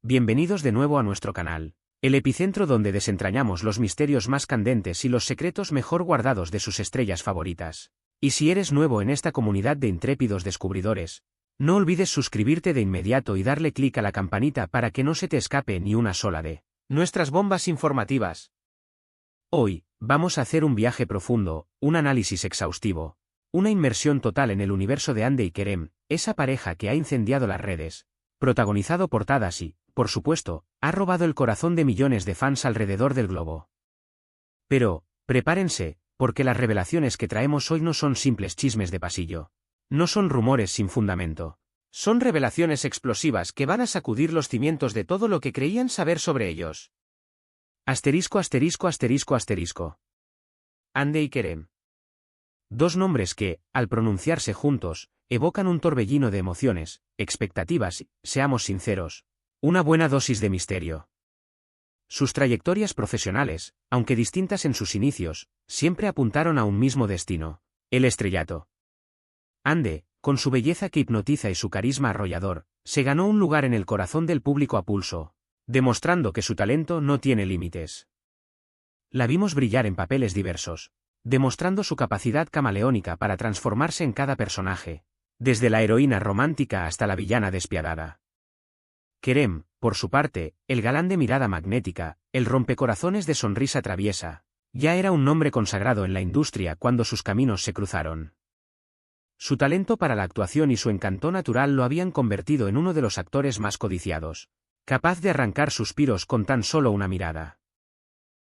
Bienvenidos de nuevo a nuestro canal, el epicentro donde desentrañamos los misterios más candentes y los secretos mejor guardados de sus estrellas favoritas. Y si eres nuevo en esta comunidad de intrépidos descubridores, no olvides suscribirte de inmediato y darle clic a la campanita para que no se te escape ni una sola de nuestras bombas informativas. Hoy, vamos a hacer un viaje profundo, un análisis exhaustivo, una inmersión total en el universo de Hande y Kerem, esa pareja que ha incendiado las redes, protagonizado por Tadas y, por supuesto, ha robado el corazón de millones de fans alrededor del globo. Pero, prepárense, porque las revelaciones que traemos hoy no son simples chismes de pasillo. No son rumores sin fundamento. Son revelaciones explosivas que van a sacudir los cimientos de todo lo que creían saber sobre ellos. Asterisco asterisco asterisco asterisco. Hande y Kerem. Dos nombres que, al pronunciarse juntos, evocan un torbellino de emociones, expectativas y, seamos sinceros, una buena dosis de misterio. Sus trayectorias profesionales, aunque distintas en sus inicios, siempre apuntaron a un mismo destino: el estrellato. Hande, con su belleza que hipnotiza y su carisma arrollador, se ganó un lugar en el corazón del público a pulso, demostrando que su talento no tiene límites. La vimos brillar en papeles diversos, demostrando su capacidad camaleónica para transformarse en cada personaje, desde la heroína romántica hasta la villana despiadada. Kerem, por su parte, el galán de mirada magnética, el rompecorazones de sonrisa traviesa, ya era un nombre consagrado en la industria cuando sus caminos se cruzaron. Su talento para la actuación y su encanto natural lo habían convertido en uno de los actores más codiciados, capaz de arrancar suspiros con tan solo una mirada.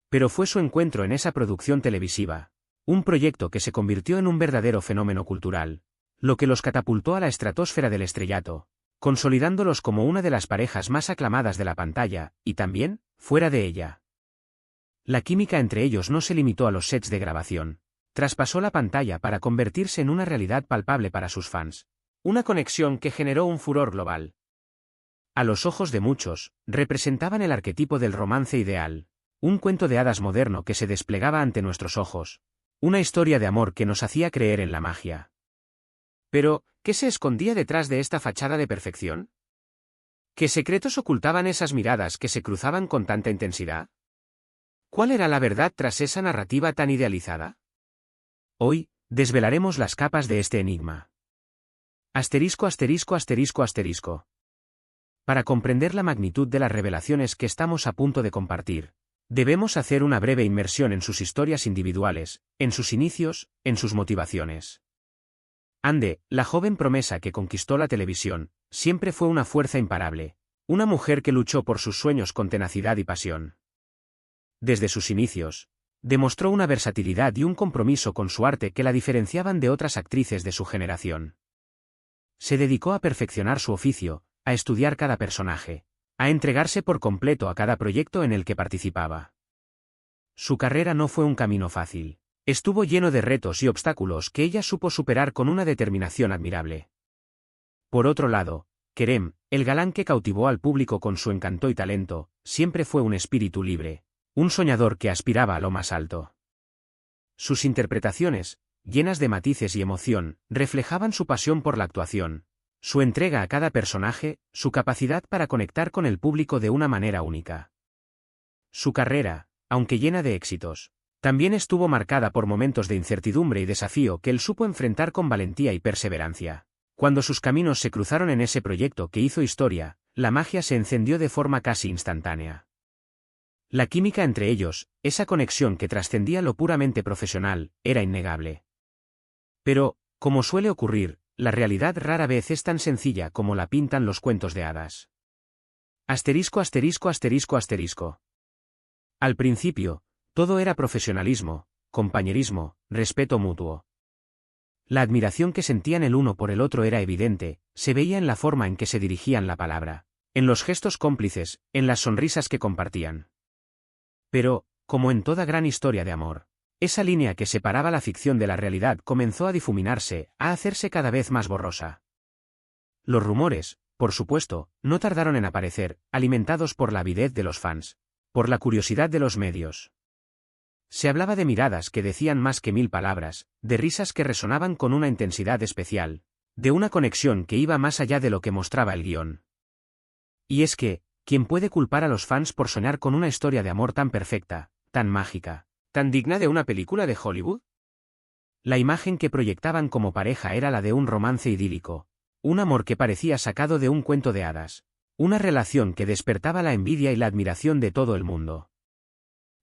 Pero fue su encuentro en esa producción televisiva, un proyecto que se convirtió en un verdadero fenómeno cultural, lo que los catapultó a la estratosfera del estrellato, consolidándolos como una de las parejas más aclamadas de la pantalla, y también, fuera de ella. La química entre ellos no se limitó a los sets de grabación, traspasó la pantalla para convertirse en una realidad palpable para sus fans, una conexión que generó un furor global. A los ojos de muchos, representaban el arquetipo del romance ideal, un cuento de hadas moderno que se desplegaba ante nuestros ojos, una historia de amor que nos hacía creer en la magia. Pero, ¿qué se escondía detrás de esta fachada de perfección? ¿Qué secretos ocultaban esas miradas que se cruzaban con tanta intensidad? ¿Cuál era la verdad tras esa narrativa tan idealizada? Hoy, desvelaremos las capas de este enigma. Asterisco asterisco asterisco asterisco. Para comprender la magnitud de las revelaciones que estamos a punto de compartir, debemos hacer una breve inmersión en sus historias individuales, en sus inicios, en sus motivaciones. Hande, la joven promesa que conquistó la televisión, siempre fue una fuerza imparable, una mujer que luchó por sus sueños con tenacidad y pasión. Desde sus inicios, demostró una versatilidad y un compromiso con su arte que la diferenciaban de otras actrices de su generación. Se dedicó a perfeccionar su oficio, a estudiar cada personaje, a entregarse por completo a cada proyecto en el que participaba. Su carrera no fue un camino fácil. Estuvo lleno de retos y obstáculos que ella supo superar con una determinación admirable. Por otro lado, Kerem, el galán que cautivó al público con su encanto y talento, siempre fue un espíritu libre, un soñador que aspiraba a lo más alto. Sus interpretaciones, llenas de matices y emoción, reflejaban su pasión por la actuación, su entrega a cada personaje, su capacidad para conectar con el público de una manera única. Su carrera, aunque llena de éxitos, también estuvo marcada por momentos de incertidumbre y desafío que él supo enfrentar con valentía y perseverancia. Cuando sus caminos se cruzaron en ese proyecto que hizo historia, la magia se encendió de forma casi instantánea. La química entre ellos, esa conexión que trascendía lo puramente profesional, era innegable. Pero, como suele ocurrir, la realidad rara vez es tan sencilla como la pintan los cuentos de hadas. Asterisco asterisco asterisco asterisco. Al principio, todo era profesionalismo, compañerismo, respeto mutuo. La admiración que sentían el uno por el otro era evidente, se veía en la forma en que se dirigían la palabra, en los gestos cómplices, en las sonrisas que compartían. Pero, como en toda gran historia de amor, esa línea que separaba la ficción de la realidad comenzó a difuminarse, a hacerse cada vez más borrosa. Los rumores, por supuesto, no tardaron en aparecer, alimentados por la avidez de los fans, por la curiosidad de los medios. Se hablaba de miradas que decían más que 1000 palabras, de risas que resonaban con una intensidad especial, de una conexión que iba más allá de lo que mostraba el guión. Y es que, ¿Quién puede culpar a los fans por soñar con una historia de amor tan perfecta, tan mágica, tan digna de una película de Hollywood? La imagen que proyectaban como pareja era la de un romance idílico, un amor que parecía sacado de un cuento de hadas, una relación que despertaba la envidia y la admiración de todo el mundo.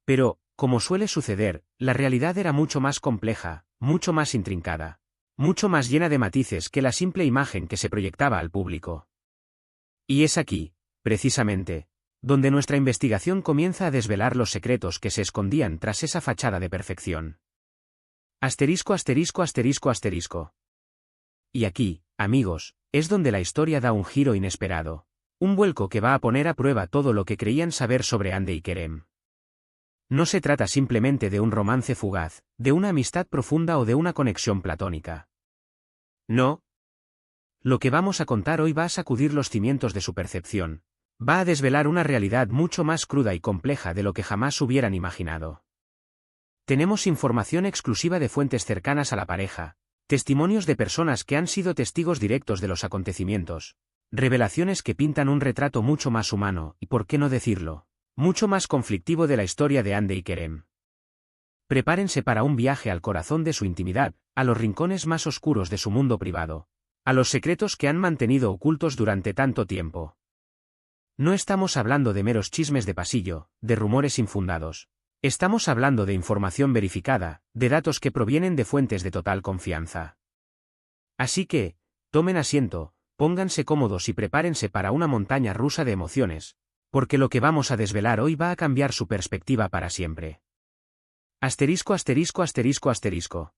Pero, como suele suceder, la realidad era mucho más compleja, mucho más intrincada, mucho más llena de matices que la simple imagen que se proyectaba al público. Y es aquí, precisamente, donde nuestra investigación comienza a desvelar los secretos que se escondían tras esa fachada de perfección. Asterisco, asterisco, asterisco, asterisco. Y aquí, amigos, es donde la historia da un giro inesperado, un vuelco que va a poner a prueba todo lo que creían saber sobre Hande y Kerem. No se trata simplemente de un romance fugaz, de una amistad profunda o de una conexión platónica. No. Lo que vamos a contar hoy va a sacudir los cimientos de su percepción, va a desvelar una realidad mucho más cruda y compleja de lo que jamás hubieran imaginado. Tenemos información exclusiva de fuentes cercanas a la pareja, testimonios de personas que han sido testigos directos de los acontecimientos, revelaciones que pintan un retrato mucho más humano y, por qué no decirlo, mucho más conflictivo de la historia de Hande y Kerem. Prepárense para un viaje al corazón de su intimidad, a los rincones más oscuros de su mundo privado, a los secretos que han mantenido ocultos durante tanto tiempo. No estamos hablando de meros chismes de pasillo, de rumores infundados. Estamos hablando de información verificada, de datos que provienen de fuentes de total confianza. Así que, tomen asiento, pónganse cómodos y prepárense para una montaña rusa de emociones, porque lo que vamos a desvelar hoy va a cambiar su perspectiva para siempre. Asterisco, asterisco, asterisco, asterisco.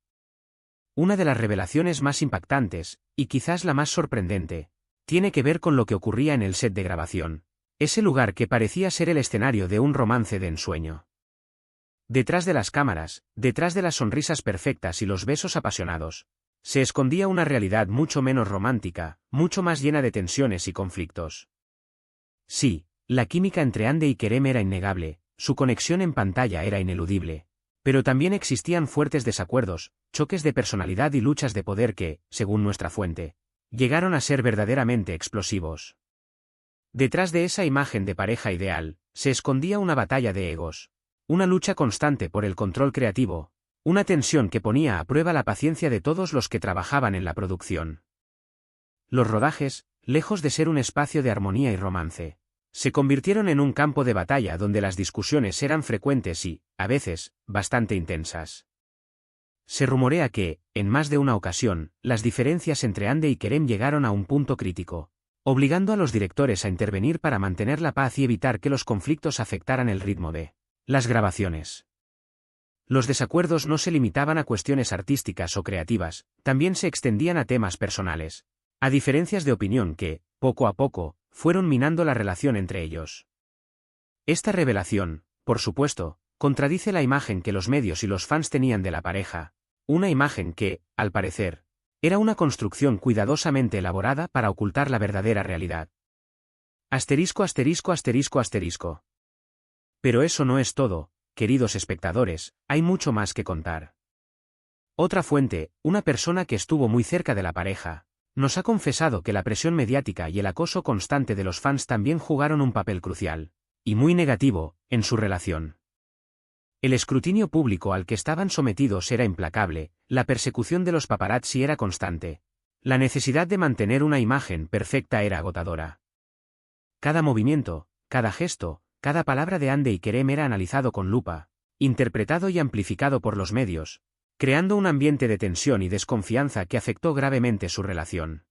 Una de las revelaciones más impactantes, y quizás la más sorprendente, tiene que ver con lo que ocurría en el set de grabación, ese lugar que parecía ser el escenario de un romance de ensueño. Detrás de las cámaras, detrás de las sonrisas perfectas y los besos apasionados, se escondía una realidad mucho menos romántica, mucho más llena de tensiones y conflictos. Sí, la química entre Hande y Kerem era innegable, su conexión en pantalla era ineludible, pero también existían fuertes desacuerdos, choques de personalidad y luchas de poder que, según nuestra fuente, llegaron a ser verdaderamente explosivos. Detrás de esa imagen de pareja ideal, se escondía una batalla de egos. Una lucha constante por el control creativo, una tensión que ponía a prueba la paciencia de todos los que trabajaban en la producción. Los rodajes, lejos de ser un espacio de armonía y romance, se convirtieron en un campo de batalla donde las discusiones eran frecuentes y, a veces, bastante intensas. Se rumorea que, en más de una ocasión, las diferencias entre Hande y Kerem llegaron a un punto crítico, obligando a los directores a intervenir para mantener la paz y evitar que los conflictos afectaran el ritmo de las grabaciones. Los desacuerdos no se limitaban a cuestiones artísticas o creativas, también se extendían a temas personales, a diferencias de opinión que, poco a poco, fueron minando la relación entre ellos. Esta revelación, por supuesto, contradice la imagen que los medios y los fans tenían de la pareja, una imagen que, al parecer, era una construcción cuidadosamente elaborada para ocultar la verdadera realidad. Asterisco, asterisco, asterisco, asterisco. Pero eso no es todo, queridos espectadores, hay mucho más que contar. Otra fuente, una persona que estuvo muy cerca de la pareja, nos ha confesado que la presión mediática y el acoso constante de los fans también jugaron un papel crucial, y muy negativo, en su relación. El escrutinio público al que estaban sometidos era implacable, la persecución de los paparazzi era constante, la necesidad de mantener una imagen perfecta era agotadora. Cada movimiento, cada gesto, cada palabra de Hande y Kerem era analizado con lupa, interpretado y amplificado por los medios, creando un ambiente de tensión y desconfianza que afectó gravemente su relación.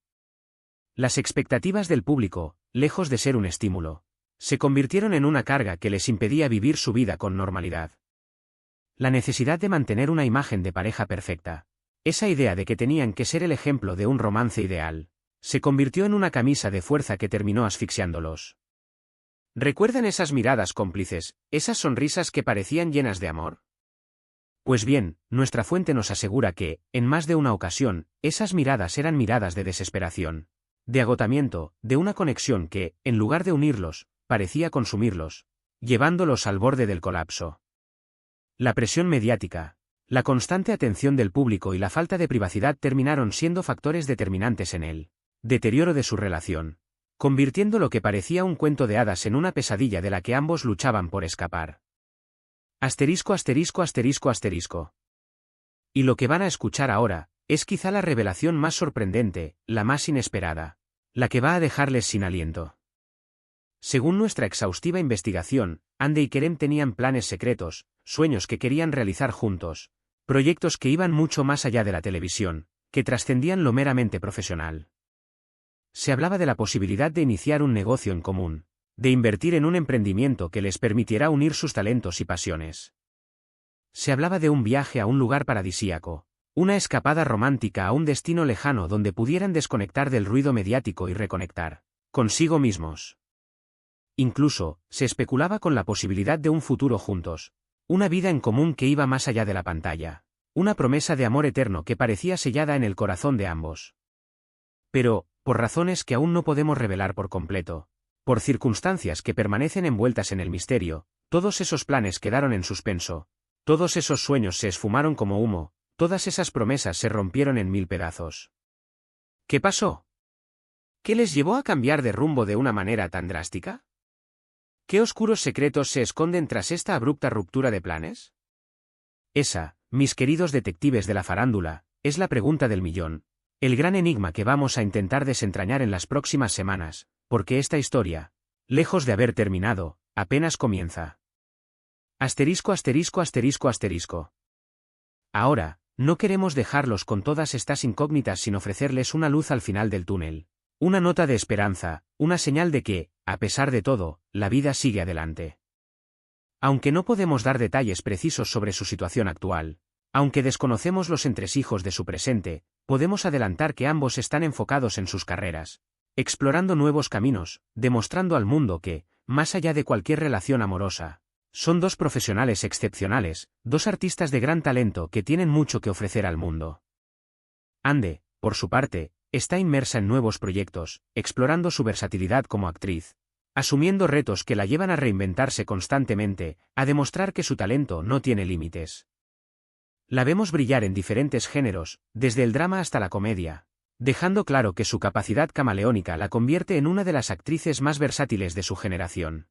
Las expectativas del público, lejos de ser un estímulo, se convirtieron en una carga que les impedía vivir su vida con normalidad. La necesidad de mantener una imagen de pareja perfecta, esa idea de que tenían que ser el ejemplo de un romance ideal, se convirtió en una camisa de fuerza que terminó asfixiándolos. ¿Recuerdan esas miradas cómplices, esas sonrisas que parecían llenas de amor? Pues bien, nuestra fuente nos asegura que, en más de una ocasión, esas miradas eran miradas de desesperación, de agotamiento, de una conexión que, en lugar de unirlos, parecía consumirlos, llevándolos al borde del colapso. La presión mediática, la constante atención del público y la falta de privacidad terminaron siendo factores determinantes en el deterioro de su relación, convirtiendo lo que parecía un cuento de hadas en una pesadilla de la que ambos luchaban por escapar. Asterisco asterisco asterisco asterisco. Y lo que van a escuchar ahora, es quizá la revelación más sorprendente, la más inesperada, la que va a dejarles sin aliento. Según nuestra exhaustiva investigación, Ande y Kerem tenían planes secretos, sueños que querían realizar juntos, proyectos que iban mucho más allá de la televisión, que trascendían lo meramente profesional. Se hablaba de la posibilidad de iniciar un negocio en común, de invertir en un emprendimiento que les permitiera unir sus talentos y pasiones. Se hablaba de un viaje a un lugar paradisíaco, una escapada romántica a un destino lejano donde pudieran desconectar del ruido mediático y reconectar consigo mismos. Incluso, se especulaba con la posibilidad de un futuro juntos, una vida en común que iba más allá de la pantalla, una promesa de amor eterno que parecía sellada en el corazón de ambos. Pero, por razones que aún no podemos revelar por completo, por circunstancias que permanecen envueltas en el misterio, todos esos planes quedaron en suspenso, todos esos sueños se esfumaron como humo, todas esas promesas se rompieron en mil pedazos. ¿Qué pasó? ¿Qué les llevó a cambiar de rumbo de una manera tan drástica? ¿Qué oscuros secretos se esconden tras esta abrupta ruptura de planes? Esa, mis queridos detectives de la farándula, es la pregunta del millón, el gran enigma que vamos a intentar desentrañar en las próximas semanas, porque esta historia, lejos de haber terminado, apenas comienza. Asterisco asterisco asterisco asterisco. Ahora, no queremos dejarlos con todas estas incógnitas sin ofrecerles una luz al final del túnel, una nota de esperanza, una señal de que, a pesar de todo, la vida sigue adelante. Aunque no podemos dar detalles precisos sobre su situación actual, aunque desconocemos los entresijos de su presente, podemos adelantar que ambos están enfocados en sus carreras, explorando nuevos caminos, demostrando al mundo que, más allá de cualquier relación amorosa, son dos profesionales excepcionales, dos artistas de gran talento que tienen mucho que ofrecer al mundo. Ande, por su parte, está inmersa en nuevos proyectos, explorando su versatilidad como actriz, asumiendo retos que la llevan a reinventarse constantemente, a demostrar que su talento no tiene límites. La vemos brillar en diferentes géneros, desde el drama hasta la comedia, dejando claro que su capacidad camaleónica la convierte en una de las actrices más versátiles de su generación.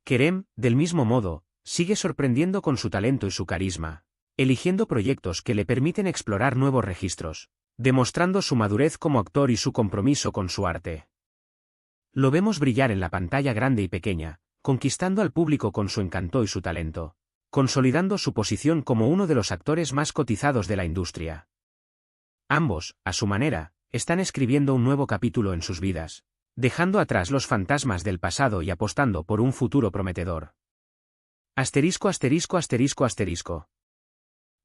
Kerem, del mismo modo, sigue sorprendiendo con su talento y su carisma, eligiendo proyectos que le permiten explorar nuevos registros, demostrando su madurez como actor y su compromiso con su arte. Lo vemos brillar en la pantalla grande y pequeña, conquistando al público con su encanto y su talento, consolidando su posición como uno de los actores más cotizados de la industria. Ambos, a su manera, están escribiendo un nuevo capítulo en sus vidas, dejando atrás los fantasmas del pasado y apostando por un futuro prometedor. Asterisco asterisco asterisco asterisco.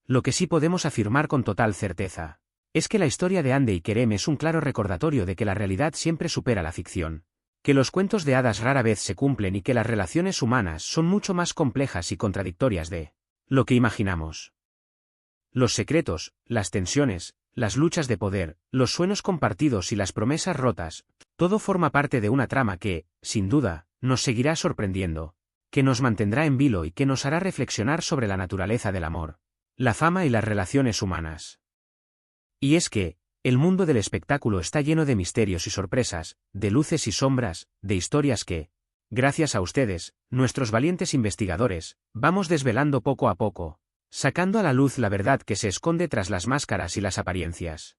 Lo que sí podemos afirmar con total certeza es que la historia de Ande y Kerem es un claro recordatorio de que la realidad siempre supera la ficción, que los cuentos de hadas rara vez se cumplen y que las relaciones humanas son mucho más complejas y contradictorias de lo que imaginamos. Los secretos, las tensiones, las luchas de poder, los sueños compartidos y las promesas rotas, todo forma parte de una trama que, sin duda, nos seguirá sorprendiendo, que nos mantendrá en vilo y que nos hará reflexionar sobre la naturaleza del amor, la fama y las relaciones humanas. Y es que, el mundo del espectáculo está lleno de misterios y sorpresas, de luces y sombras, de historias que, gracias a ustedes, nuestros valientes investigadores, vamos desvelando poco a poco, sacando a la luz la verdad que se esconde tras las máscaras y las apariencias.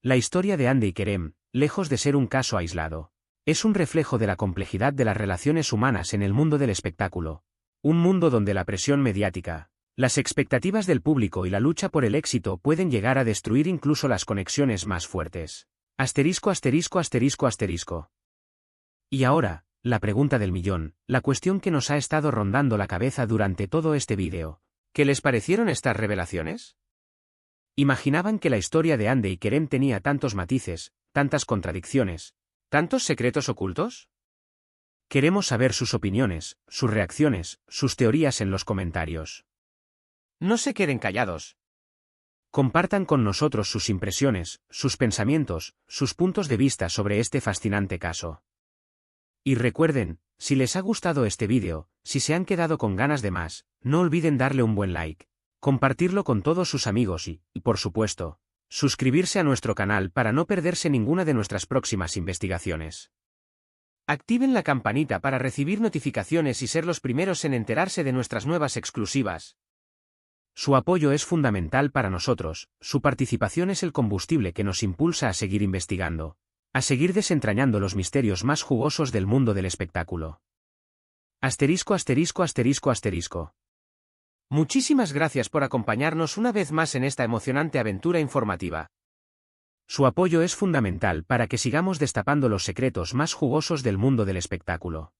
La historia de Ande y Kerem, lejos de ser un caso aislado, es un reflejo de la complejidad de las relaciones humanas en el mundo del espectáculo, un mundo donde la presión mediática, las expectativas del público y la lucha por el éxito pueden llegar a destruir incluso las conexiones más fuertes. Asterisco asterisco asterisco asterisco. Y ahora, la pregunta del millón, la cuestión que nos ha estado rondando la cabeza durante todo este vídeo. ¿Qué les parecieron estas revelaciones? ¿Imaginaban que la historia de Ande y Kerem tenía tantos matices, tantas contradicciones, tantos secretos ocultos? Queremos saber sus opiniones, sus reacciones, sus teorías en los comentarios. No se queden callados. Compartan con nosotros sus impresiones, sus pensamientos, sus puntos de vista sobre este fascinante caso. Y recuerden, si les ha gustado este vídeo, si se han quedado con ganas de más, no olviden darle un buen like, compartirlo con todos sus amigos y, por supuesto, Suscribirse a nuestro canal para no perderse ninguna de nuestras próximas investigaciones. Activen la campanita para recibir notificaciones y ser los primeros en enterarse de nuestras nuevas exclusivas. Su apoyo es fundamental para nosotros, su participación es el combustible que nos impulsa a seguir investigando, a seguir desentrañando los misterios más jugosos del mundo del espectáculo. Asterisco, asterisco, asterisco, asterisco. Muchísimas gracias por acompañarnos una vez más en esta emocionante aventura informativa. Su apoyo es fundamental para que sigamos destapando los secretos más jugosos del mundo del espectáculo.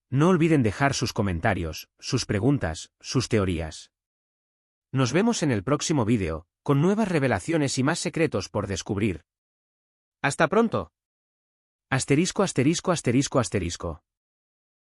No olviden dejar sus comentarios, sus preguntas, sus teorías. Nos vemos en el próximo vídeo, con nuevas revelaciones y más secretos por descubrir. ¡Hasta pronto! Asterisco, asterisco, asterisco, asterisco.